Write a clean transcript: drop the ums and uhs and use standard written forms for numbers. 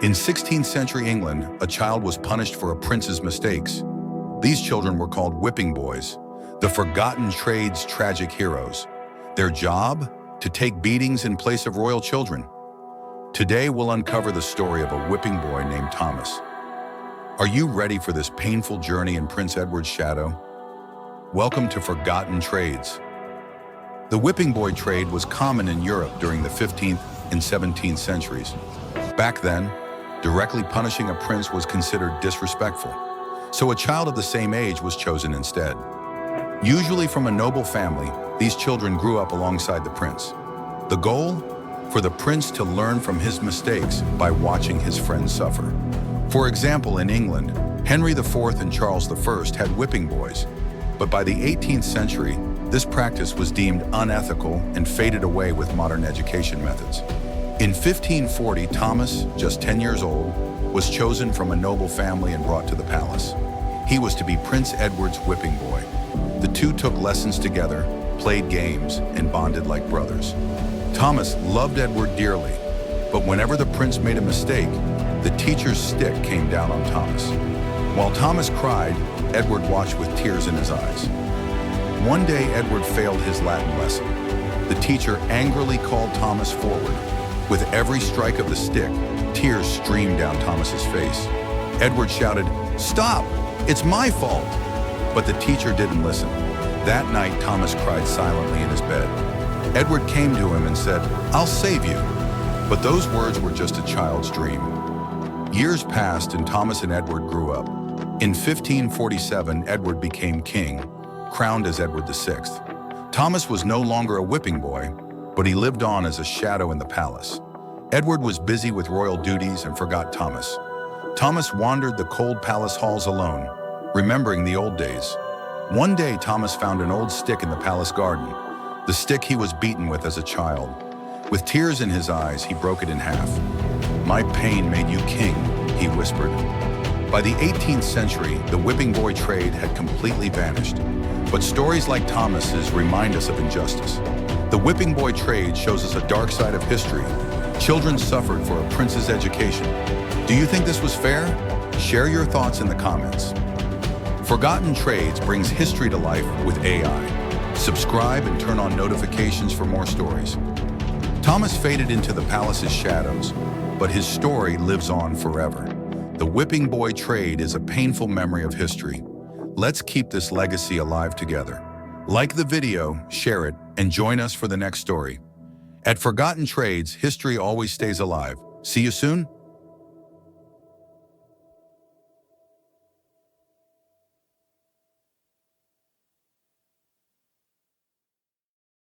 In 16th century England, a child was punished for a prince's mistakes. These children were called whipping boys, the forgotten trade's tragic heroes. Their job? To take beatings in place of royal children. Today, we'll uncover the story of a whipping boy named Thomas. Are you ready for this painful journey in Prince Edward's shadow? Welcome to Forgotten Trades. The whipping boy trade was common in Europe during the 15th and 17th centuries. Back then, directly punishing a prince was considered disrespectful, so a child of the same age was chosen instead. Usually from a noble family, these children grew up alongside the prince. The goal? For the prince to learn from his mistakes by watching his friends suffer. For example, in England, Henry IV and Charles I had whipping boys, but by the 18th century, this practice was deemed unethical and faded away with modern education methods. In 1540, Thomas, just 10 years old, was chosen from a noble family and brought to the palace. He was to be Prince Edward's whipping boy. The two took lessons together, played games, and bonded like brothers. Thomas loved Edward dearly, but whenever the prince made a mistake, the teacher's stick came down on Thomas. While Thomas cried, Edward watched with tears in his eyes. One day, Edward failed his Latin lesson. The teacher angrily called Thomas forward. With every strike of the stick, tears streamed down Thomas's face. Edward shouted, "Stop! It's my fault!" But the teacher didn't listen. That night, Thomas cried silently in his bed. Edward came to him and said, "I'll save you." But those words were just a child's dream. Years passed and Thomas and Edward grew up. In 1547, Edward became king, crowned as Edward VI. Thomas was no longer a whipping boy, but he lived on as a shadow in the palace. Edward was busy with royal duties and forgot Thomas. Thomas wandered the cold palace halls alone, remembering the old days. One day, Thomas found an old stick in the palace garden, the stick he was beaten with as a child. With tears in his eyes, he broke it in half. "My pain made you king," he whispered. By the 18th century, the whipping boy trade had completely vanished. But stories like Thomas's remind us of injustice. The whipping boy trade shows us a dark side of history. Children suffered for a prince's education. Do you think this was fair? Share your thoughts in the comments. Forgotten Trades brings history to life with AI. Subscribe and turn on notifications for more stories. Thomas faded into the palace's shadows, but his story lives on forever. The whipping boy trade is a painful memory of history. Let's keep this legacy alive together. Like the video, share it, and join us for the next story. At Forgotten Trades, history always stays alive. See you soon.